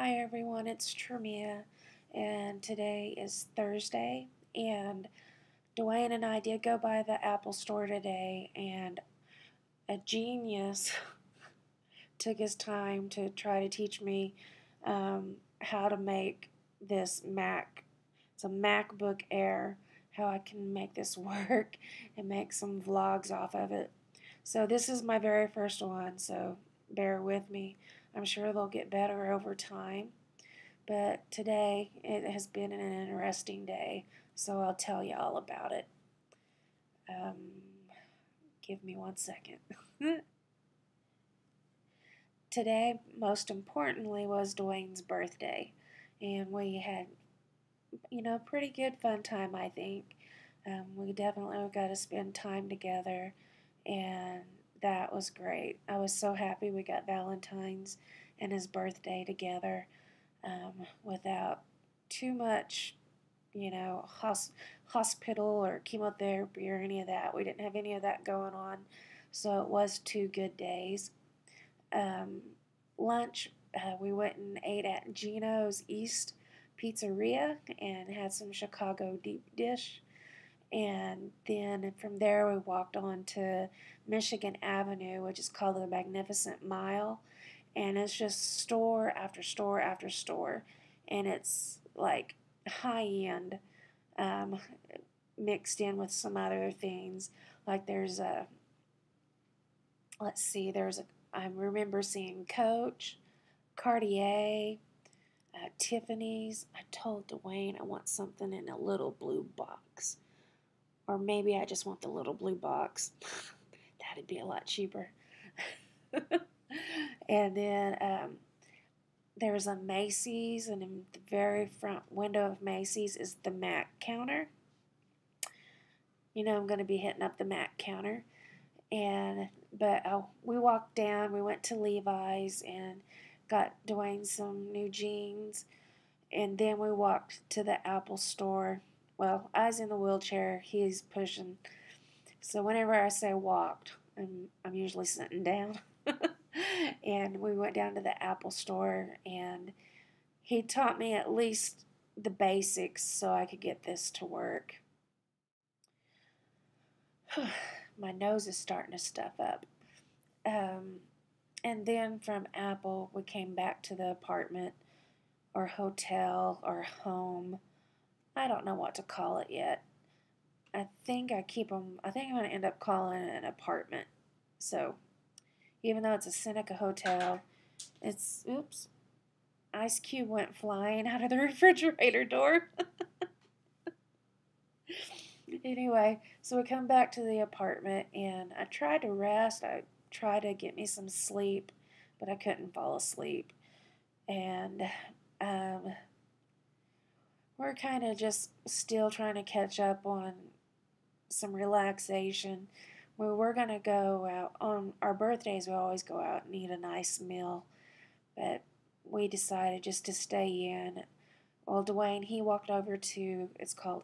Hi everyone, it's Tremia, and today is Thursday, and Dwayne and I did go by the Apple store today, and a genius took his time to try to teach me how to make this Mac. It's a MacBook Air, how I can make this work and make some vlogs off of it. So this is my very first one, so bear with me. I'm sure they'll get better over time. But today it has been an interesting day, so I'll tell you all about it. Give me 1 second. Today, most importantly, was Dwayne's birthday, and we had, pretty good fun time, I think. We definitely got to spend time together, and that was great. I was so happy we got Valentine's and his birthday together without too much, hospital or chemotherapy or any of that. We didn't have any of that going on, so it was 2 good days. Lunch, we went and ate at Gino's East Pizzeria and had some Chicago deep dish. And then from there, we walked on to Michigan Avenue, which is called the Magnificent Mile. And it's just store after store after store. And it's like high end mixed in with some other things. Like there's a, let's see, I remember seeing Coach, Cartier, Tiffany's. I told Dwayne I want something in a little blue box. Or maybe I just want the little blue box. That'd be a lot cheaper. And then there's a Macy's, and in the very front window of Macy's is the Mac counter. I'm going to be hitting up the Mac counter. But we walked down, we went to Levi's and got Dwayne some new jeans. And then we walked to the Apple store. Well, I was in the wheelchair, he's pushing. So whenever I say walked, I'm usually sitting down. And we went down to the Apple store, and he taught me at least the basics so I could get this to work. My nose is starting to stuff up. And then from Apple, we came back to the apartment or hotel or home. I don't know what to call it yet. I think I'm going to end up calling it an apartment. So, even though it's a Seneca Hotel, oops, Ice Cube went flying out of the refrigerator door. Anyway, so we come back to the apartment, and I tried to rest. I tried to get me some sleep, but I couldn't fall asleep. And we're kind of just still trying to catch up on some relaxation. We were going to go out on our birthdays. We always go out and eat a nice meal, but we decided just to stay in. Well, Dwayne, he walked over to, it's called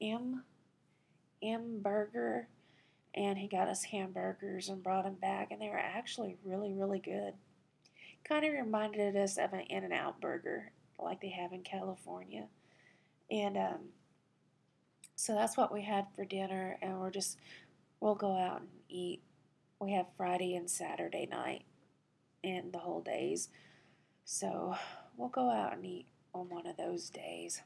M Burger, and he got us hamburgers and brought them back, and they were actually really, really good. Kind of reminded us of an In-N-Out burger like they have in California. And so that's what we had for dinner, and we'll go out and eat. We have Friday and Saturday night and the whole days. So we'll go out and eat on one of those days.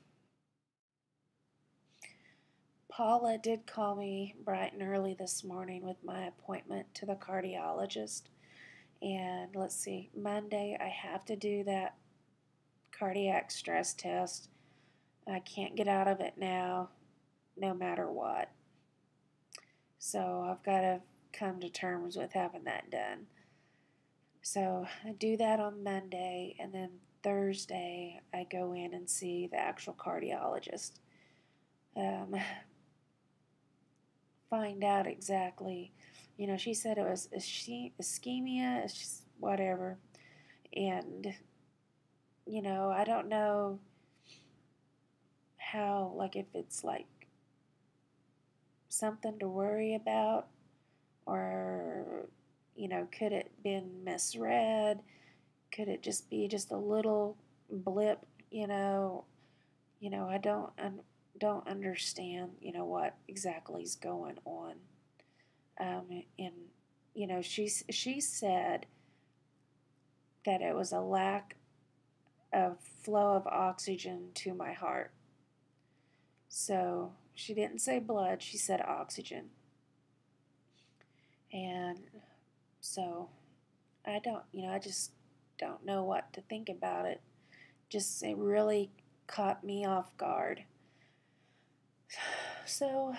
Paula did call me bright and early this morning with my appointment to the cardiologist. And let's see, Monday I have to do that cardiac stress test. I can't get out of it now, no matter what. So I've got to come to terms with having that done. So I do that on Monday, and then Thursday I go in and see the actual cardiologist. Find out exactly, she said it was ischemia, it's just whatever. And, I don't know how, like, if it's like something to worry about, or could it been misread? Could it just be just a little blip, I don't understand, what exactly is going on. And she said that it was a lack of flow of oxygen to my heart. So she didn't say blood, she said oxygen. And so I just don't know what to think about it. It really caught me off guard. So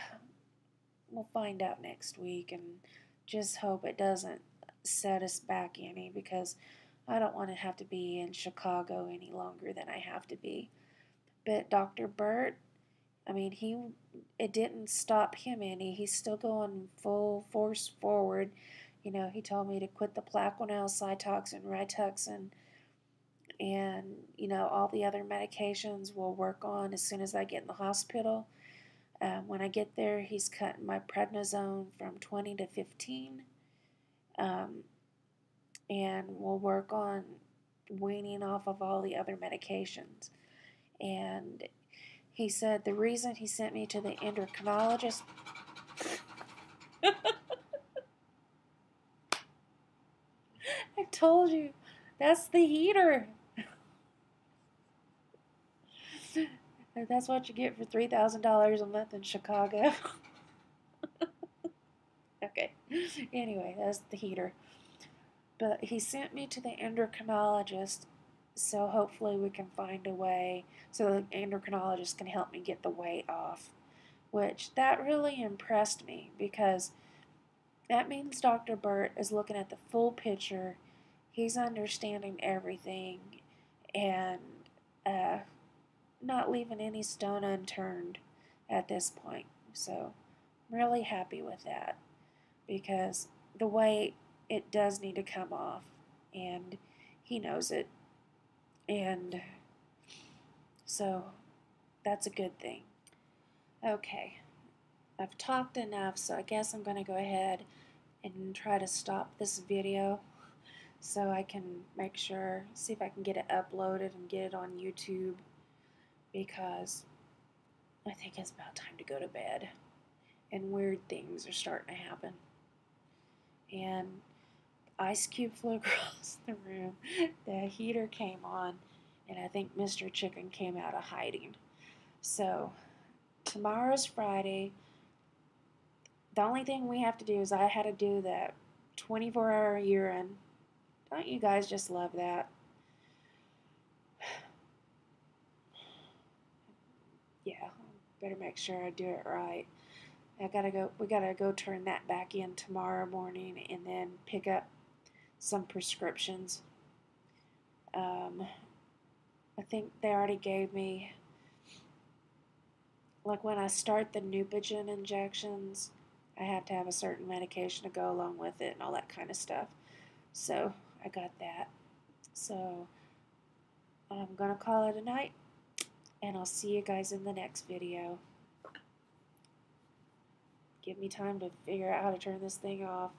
we'll find out next week and just hope it doesn't set us back any, because I don't want to have to be in Chicago any longer than I have to be. But Dr. Burt, it didn't stop him any. He's still going full force forward. He told me to quit the Plaquenil, Cytoxin, Rituxan, and, all the other medications we'll work on as soon as I get in the hospital. When I get there, he's cutting my prednisone from 20 to 15. And we'll work on weaning off of all the other medications. And he said the reason he sent me to the endocrinologist... I told you, that's the heater. That's what you get for $3,000 a month in Chicago. Okay. Anyway, that's the heater. But he sent me to the endocrinologist, so hopefully we can find a way so the endocrinologist can help me get the weight off. Which, that really impressed me, because that means Dr. Burt is looking at the full picture. He's understanding everything and not leaving any stone unturned at this point. So I'm really happy with that, because the weight, it does need to come off, and he knows it. And so that's a good thing. Okay, I've talked enough, so I guess I'm going to go ahead and try to stop this video so I can see if I can get it uploaded and get it on YouTube, because I think it's about time to go to bed, and weird things are starting to happen. And ice cube flew across the room, the heater came on, and I think Mr. Chicken came out of hiding. So tomorrow's Friday. The only thing we have to do is I had to do that 24-hour urine. Don't you guys just love that? Yeah, better make sure I do it right. We gotta go turn that back in tomorrow morning and then pick up some prescriptions. I think they already gave me, like when I start the Neupogen injections, I have to have a certain medication to go along with it and all that kind of stuff. So I got that. So I'm going to call it a night, and I'll see you guys in the next video. Give me time to figure out how to turn this thing off.